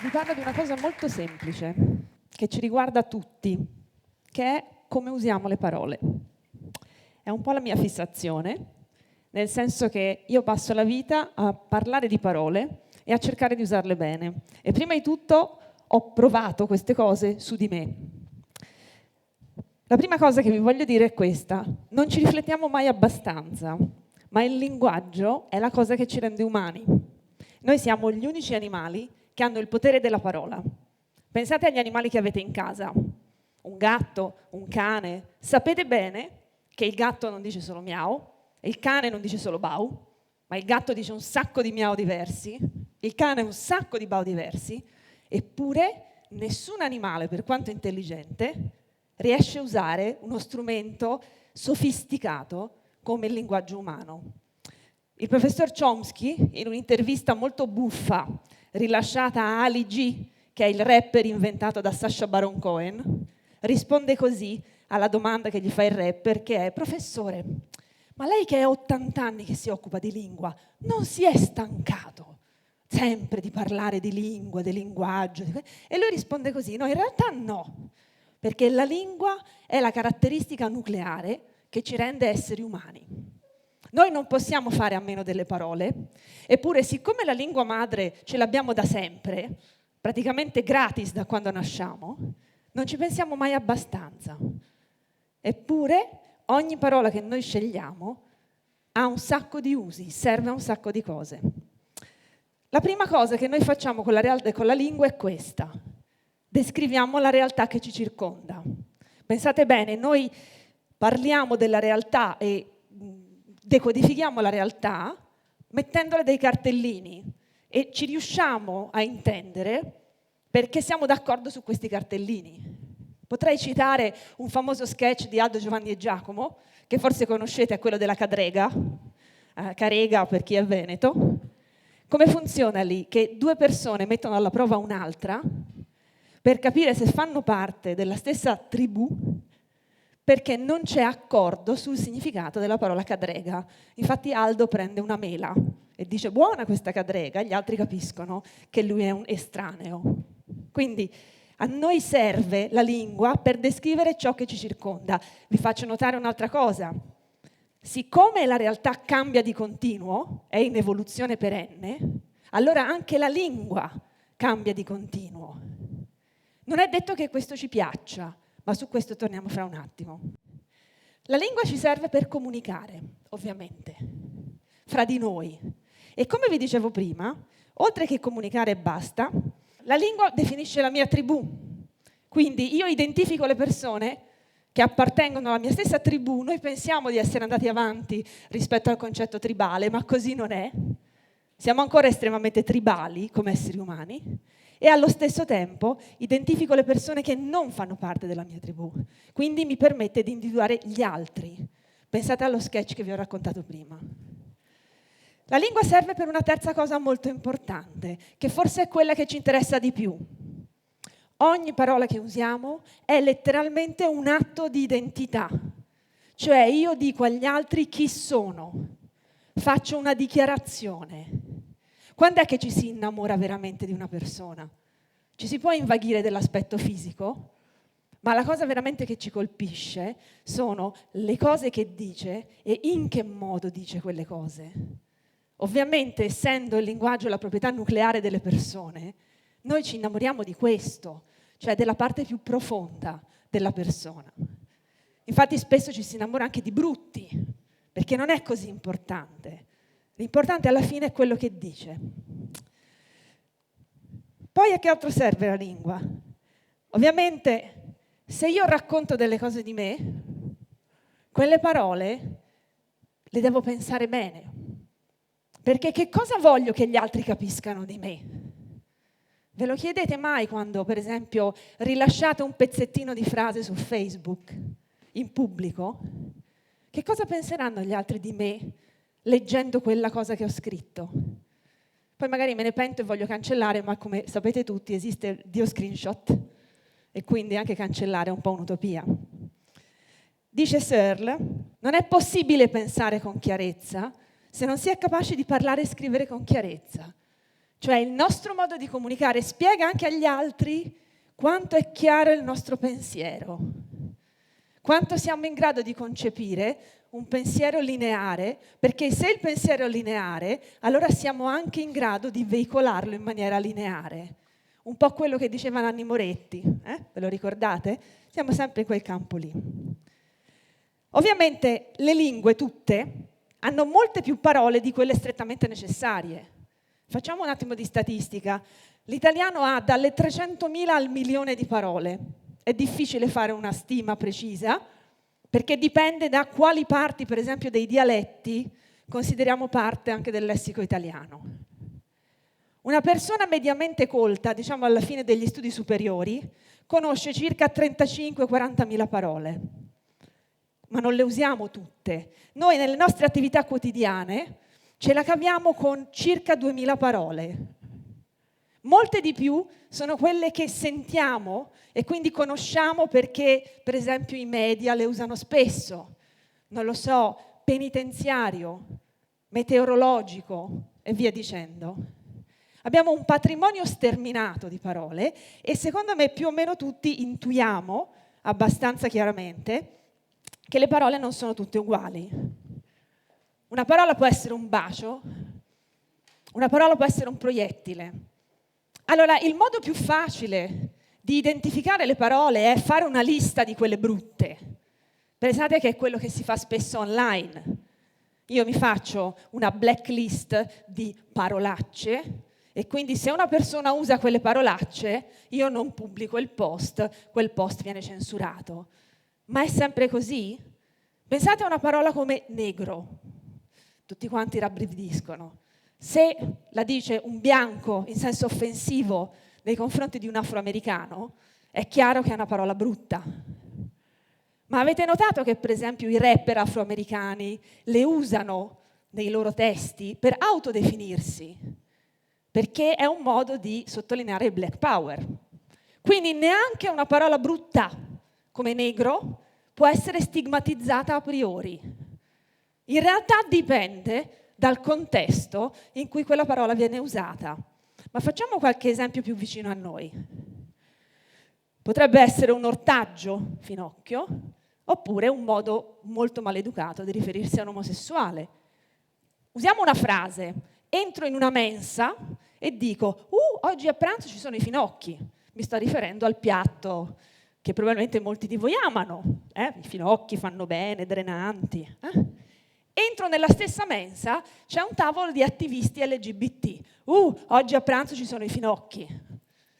Vi parlo di una cosa molto semplice, che ci riguarda tutti, che è come usiamo le parole. È un po' la mia fissazione, nel senso che io passo la vita a parlare di parole e a cercare di usarle bene. E prima di tutto ho provato queste cose su di me. La prima cosa che vi voglio dire è questa: non ci riflettiamo mai abbastanza, ma il linguaggio è la cosa che ci rende umani. Noi siamo gli unici animali che hanno il potere della parola. Pensate agli animali che avete in casa, un gatto, un cane. Sapete bene che il gatto non dice solo miau, e il cane non dice solo bau, ma il gatto dice un sacco di miau diversi, il cane un sacco di bau diversi, eppure nessun animale, per quanto intelligente, riesce a usare uno strumento sofisticato come il linguaggio umano. Il professor Chomsky, in un'intervista molto buffa rilasciata a Ali G, che è il rapper inventato da Sacha Baron Cohen, risponde così alla domanda che gli fa il rapper, che è: professore, ma lei che è 80 anni che si occupa di lingua, non si è stancato sempre di parlare di lingua, di linguaggio? E lui risponde così: no, in realtà no, perché la lingua è la caratteristica nucleare che ci rende esseri umani. Noi non possiamo fare a meno delle parole, eppure siccome la lingua madre ce l'abbiamo da sempre, praticamente gratis da quando nasciamo, non ci pensiamo mai abbastanza. Eppure ogni parola che noi scegliamo ha un sacco di usi, serve a un sacco di cose. La prima cosa che noi facciamo con la lingua è questa: descriviamo la realtà che ci circonda. Pensate bene, noi parliamo della realtà e decodifichiamo la realtà mettendole dei cartellini e ci riusciamo a intendere perché siamo d'accordo su questi cartellini. Potrei citare un famoso sketch di Aldo, Giovanni e Giacomo, che forse conoscete, è quello della cadrega, carega per chi è veneto. Come funziona lì? Che due persone mettono alla prova un'altra per capire se fanno parte della stessa tribù, perché non c'è accordo sul significato della parola cadrega. Infatti Aldo prende una mela e dice: buona questa cadrega, gli altri capiscono che lui è un estraneo. Quindi a noi serve la lingua per descrivere ciò che ci circonda. Vi faccio notare un'altra cosa: siccome la realtà cambia di continuo, è in evoluzione perenne, allora anche la lingua cambia di continuo. Non è detto che questo ci piaccia, ma su questo torniamo fra un attimo. La lingua ci serve per comunicare, ovviamente, fra di noi. E come vi dicevo prima, oltre che comunicare e basta, la lingua definisce la mia tribù. Quindi io identifico le persone che appartengono alla mia stessa tribù. Noi pensiamo di essere andati avanti rispetto al concetto tribale, ma così non è. Siamo ancora estremamente tribali come esseri umani. E allo stesso tempo identifico le persone che non fanno parte della mia tribù, quindi mi permette di individuare gli altri. Pensate allo sketch che vi ho raccontato prima. La lingua serve per una terza cosa molto importante, che forse è quella che ci interessa di più. Ogni parola che usiamo è letteralmente un atto di identità, cioè io dico agli altri chi sono, faccio una dichiarazione. Quando è che ci si innamora veramente di una persona? Ci si può invaghire dell'aspetto fisico, ma la cosa veramente che ci colpisce sono le cose che dice e in che modo dice quelle cose. Ovviamente, essendo il linguaggio la proprietà nucleare delle persone, noi ci innamoriamo di questo, cioè della parte più profonda della persona. Infatti spesso ci si innamora anche di brutti, perché non è così importante. L'importante alla fine è quello che dice. Poi a che altro serve la lingua? Ovviamente, se io racconto delle cose di me, quelle parole le devo pensare bene. Perché che cosa voglio che gli altri capiscano di me? Ve lo chiedete mai quando, per esempio, rilasciate un pezzettino di frase su Facebook, in pubblico? Che cosa penseranno gli altri di me leggendo quella cosa che ho scritto? Poi magari me ne pento e voglio cancellare, ma come sapete tutti esiste Dio screenshot e quindi anche cancellare è un po' un'utopia. Dice Searle: non è possibile pensare con chiarezza se non si è capaci di parlare e scrivere con chiarezza. Cioè il nostro modo di comunicare spiega anche agli altri quanto è chiaro il nostro pensiero, quanto siamo in grado di concepire un pensiero lineare, perché se il pensiero è lineare, allora siamo anche in grado di veicolarlo in maniera lineare. Un po' quello che diceva Nanni Moretti, ve lo ricordate? Siamo sempre in quel campo lì. Ovviamente le lingue tutte hanno molte più parole di quelle strettamente necessarie. Facciamo un attimo di statistica. L'italiano ha dalle 300.000 al 1.000.000 di parole. È difficile fare una stima precisa, perché dipende da quali parti, per esempio, dei dialetti consideriamo parte anche del lessico italiano. Una persona mediamente colta, diciamo alla fine degli studi superiori, conosce circa 35-40.000 parole, ma non le usiamo tutte. Noi nelle nostre attività quotidiane ce la caviamo con circa 2.000 parole. Molte di più sono quelle che sentiamo e quindi conosciamo perché, per esempio, i media le usano spesso. Non lo so, penitenziario, meteorologico e via dicendo. Abbiamo un patrimonio sterminato di parole e secondo me più o meno tutti intuiamo abbastanza chiaramente che le parole non sono tutte uguali. Una parola può essere un bacio, una parola può essere un proiettile. Allora, il modo più facile di identificare le parole è fare una lista di quelle brutte. Pensate che è quello che si fa spesso online. Io mi faccio una blacklist di parolacce e quindi se una persona usa quelle parolacce, io non pubblico il post, quel post viene censurato. Ma è sempre così? Pensate a una parola come negro. Tutti quanti rabbrividiscono. Se la dice un bianco in senso offensivo nei confronti di un afroamericano, è chiaro che è una parola brutta. Ma avete notato che, per esempio, i rapper afroamericani le usano nei loro testi per autodefinirsi? Perché è un modo di sottolineare il black power. Quindi neanche una parola brutta come negro può essere stigmatizzata a priori. In realtà dipende dal contesto in cui quella parola viene usata. Ma facciamo qualche esempio più vicino a noi. Potrebbe essere un ortaggio, finocchio, oppure un modo molto maleducato di riferirsi a un omosessuale. Usiamo una frase: entro in una mensa e dico oggi a pranzo ci sono i finocchi. Mi sto riferendo al piatto che probabilmente molti di voi amano. I finocchi fanno bene, drenanti. Entro nella stessa mensa, c'è un tavolo di attivisti LGBT. Oggi a pranzo ci sono i finocchi.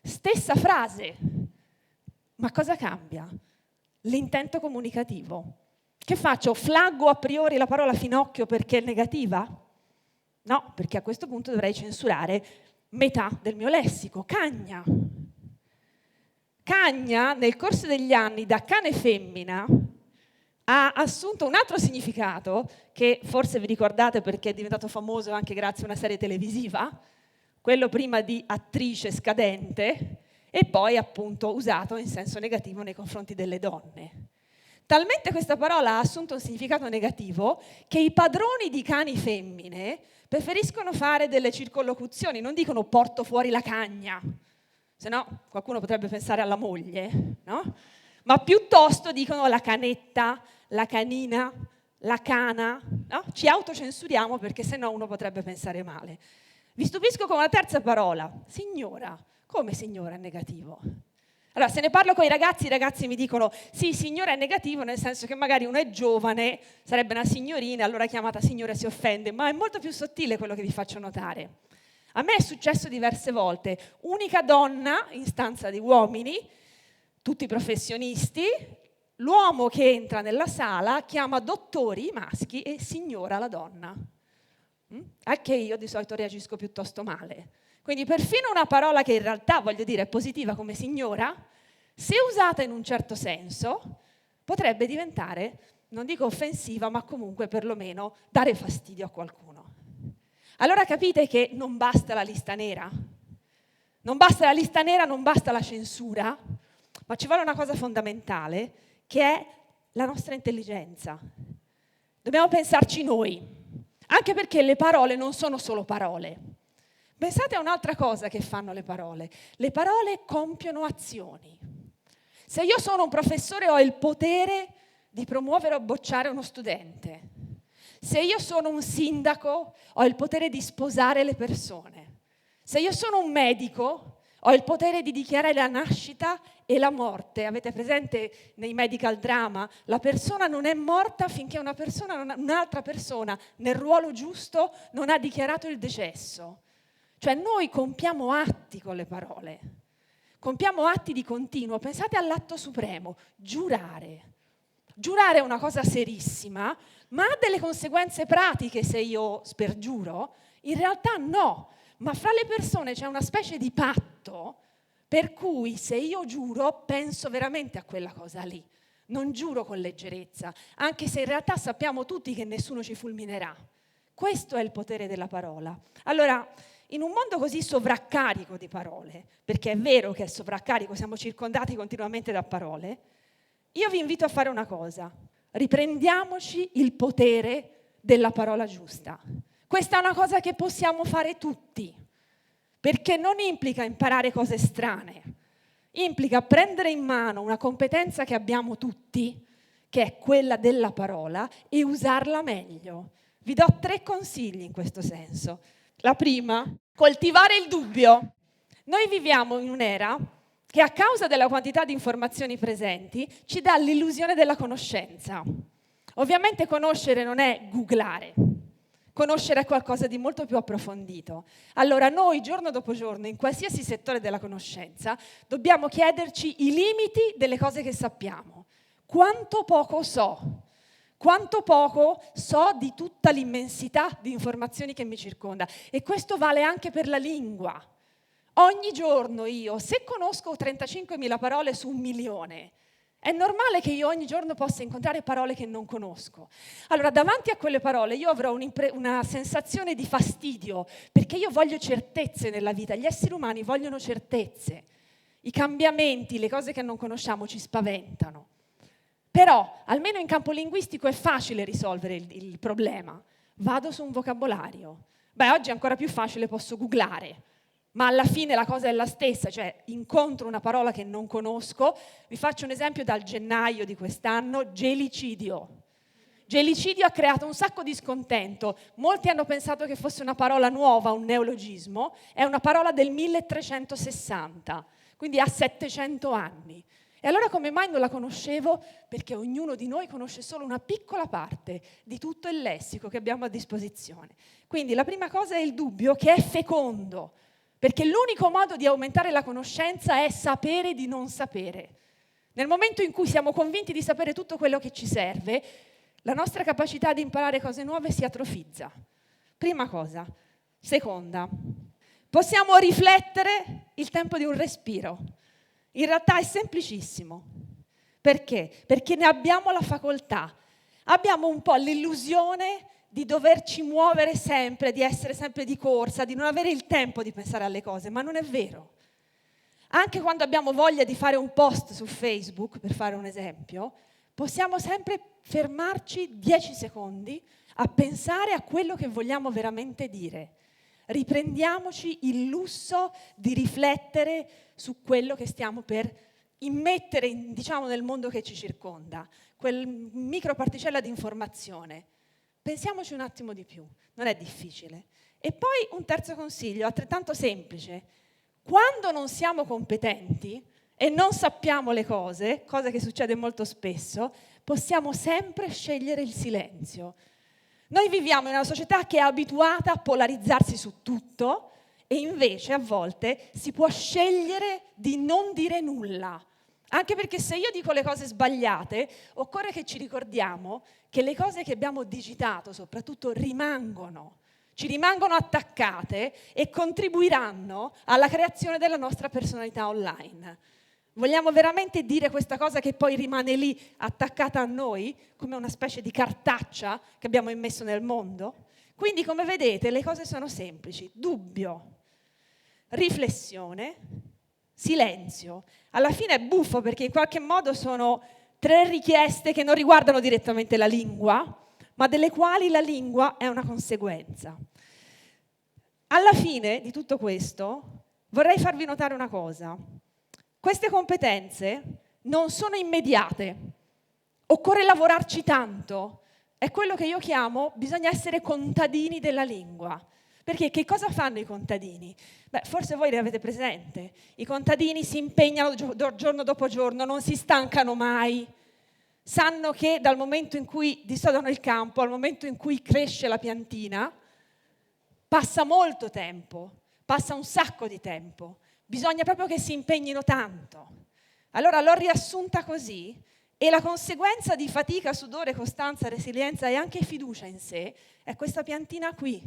Stessa frase. Ma cosa cambia? L'intento comunicativo. Che faccio? Flaggo a priori la parola finocchio perché è negativa? No, perché a questo punto dovrei censurare metà del mio lessico. Cagna. Cagna, nel corso degli anni, da cane femmina, ha assunto un altro significato che forse vi ricordate perché è diventato famoso anche grazie a una serie televisiva, quello prima di attrice scadente e poi appunto usato in senso negativo nei confronti delle donne. Talmente questa parola ha assunto un significato negativo che i padroni di cani femmine preferiscono fare delle circonlocuzioni, non dicono porto fuori la cagna, se no qualcuno potrebbe pensare alla moglie, no? Ma piuttosto dicono la canetta, la canina, la cana, no? Ci autocensuriamo perché sennò uno potrebbe pensare male. Vi stupisco con una terza parola, signora. Come signora è negativo? Allora, se ne parlo con i ragazzi mi dicono sì, signora è negativo nel senso che magari uno è giovane, sarebbe una signorina, allora chiamata signora si offende, ma è molto più sottile quello che vi faccio notare. A me è successo diverse volte, unica donna in stanza di uomini, tutti professionisti, l'uomo che entra nella sala chiama dottori i maschi e signora la donna. Anche io di solito reagisco piuttosto male. Quindi perfino una parola che in realtà, voglio dire, è positiva come signora, se usata in un certo senso, potrebbe diventare, non dico offensiva, ma comunque perlomeno dare fastidio a qualcuno. Allora capite che non basta la lista nera? Non basta la lista nera, non basta la censura, ma ci vuole una cosa fondamentale, che è la nostra intelligenza. Dobbiamo pensarci noi, anche perché le parole non sono solo parole. Pensate a un'altra cosa che fanno le parole. Le parole compiono azioni. Se io sono un professore ho il potere di promuovere o bocciare uno studente. Se io sono un sindaco ho il potere di sposare le persone. Se io sono un medico ho il potere di dichiarare la nascita e la morte. Avete presente nei medical drama? La persona non è morta finché un'altra persona nel ruolo giusto non ha dichiarato il decesso. Cioè noi compiamo atti con le parole, compiamo atti di continuo. Pensate all'atto supremo, giurare. Giurare è una cosa serissima, ma ha delle conseguenze pratiche se io spergiuro? In realtà no, ma fra le persone c'è una specie di patto per cui se io giuro penso veramente a quella cosa lì, non giuro con leggerezza, anche se in realtà sappiamo tutti che nessuno ci fulminerà. Questo è il potere della parola. Allora, in un mondo così sovraccarico di parole, perché è vero che è sovraccarico, siamo circondati continuamente da parole, io vi invito a fare una cosa: riprendiamoci il potere della parola giusta. Questa è una cosa che possiamo fare tutti, perché non implica imparare cose strane, implica prendere in mano una competenza che abbiamo tutti, che è quella della parola, e usarla meglio. Vi do 3 consigli in questo senso. La prima, coltivare il dubbio. Noi viviamo in un'era che a causa della quantità di informazioni presenti ci dà l'illusione della conoscenza. Ovviamente conoscere non è googlare, conoscere è qualcosa di molto più approfondito. Allora noi giorno dopo giorno, in qualsiasi settore della conoscenza, dobbiamo chiederci i limiti delle cose che sappiamo. Quanto poco so? Quanto poco so di tutta l'immensità di informazioni che mi circonda. E questo vale anche per la lingua. Ogni giorno io, se conosco 35.000 parole su 1.000.000, è normale che io ogni giorno possa incontrare parole che non conosco. Allora, davanti a quelle parole io avrò una sensazione di fastidio, perché io voglio certezze nella vita. Gli esseri umani vogliono certezze. I cambiamenti, le cose che non conosciamo ci spaventano. Però, almeno in campo linguistico, è facile risolvere il problema. Vado su un vocabolario. Oggi è ancora più facile, posso googlare. Ma alla fine la cosa è la stessa, cioè incontro una parola che non conosco. Vi faccio un esempio dal gennaio di quest'anno: gelicidio. Gelicidio ha creato un sacco di scontento. Molti hanno pensato che fosse una parola nuova, un neologismo. È una parola del 1360, quindi ha 700 anni. E allora come mai non la conoscevo? Perché ognuno di noi conosce solo una piccola parte di tutto il lessico che abbiamo a disposizione. Quindi la prima cosa è il dubbio, che è fecondo, perché l'unico modo di aumentare la conoscenza è sapere di non sapere. Nel momento in cui siamo convinti di sapere tutto quello che ci serve, la nostra capacità di imparare cose nuove si atrofizza. Prima cosa. Seconda, possiamo riflettere il tempo di un respiro. In realtà è semplicissimo. Perché? Perché ne abbiamo la facoltà. Abbiamo un po' l'illusione di doverci muovere sempre, di essere sempre di corsa, di non avere il tempo di pensare alle cose, ma non è vero. Anche quando abbiamo voglia di fare un post su Facebook, per fare un esempio, possiamo sempre fermarci 10 secondi a pensare a quello che vogliamo veramente dire. Riprendiamoci il lusso di riflettere su quello che stiamo per immettere, diciamo, nel mondo che ci circonda, quel microparticella di informazione. Pensiamoci un attimo di più, non è difficile. E poi un terzo consiglio, altrettanto semplice: quando non siamo competenti e non sappiamo le cose, cosa che succede molto spesso, possiamo sempre scegliere il silenzio. Noi viviamo in una società che è abituata a polarizzarsi su tutto e invece a volte si può scegliere di non dire nulla. Anche perché se io dico le cose sbagliate, occorre che ci ricordiamo che le cose che abbiamo digitato soprattutto ci rimangono attaccate e contribuiranno alla creazione della nostra personalità online. Vogliamo veramente dire questa cosa che poi rimane lì attaccata a noi, come una specie di cartaccia che abbiamo immesso nel mondo? Quindi, come vedete, le cose sono semplici: dubbio, riflessione, silenzio. Alla fine è buffo perché in qualche modo sono 3 richieste che non riguardano direttamente la lingua, ma delle quali la lingua è una conseguenza. alla fine di tutto questo vorrei farvi notare una cosa. Queste competenze non sono immediate, occorre lavorarci tanto. È quello che io chiamo, bisogna essere contadini della lingua. Perché che cosa fanno i contadini? Beh, forse voi li avete presente. I contadini si impegnano giorno dopo giorno, non si stancano mai. Sanno che dal momento in cui dissodano il campo, al momento in cui cresce la piantina, passa molto tempo, passa un sacco di tempo. Bisogna proprio che si impegnino tanto. Allora l'ho riassunta così, e la conseguenza di fatica, sudore, costanza, resilienza e anche fiducia in sé è questa piantina qui,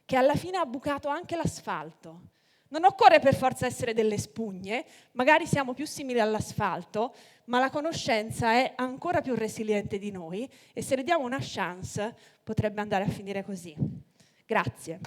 che alla fine ha bucato anche l'asfalto. Non occorre per forza essere delle spugne, magari siamo più simili all'asfalto, ma la conoscenza è ancora più resiliente di noi e se le diamo una chance potrebbe andare a finire così. Grazie.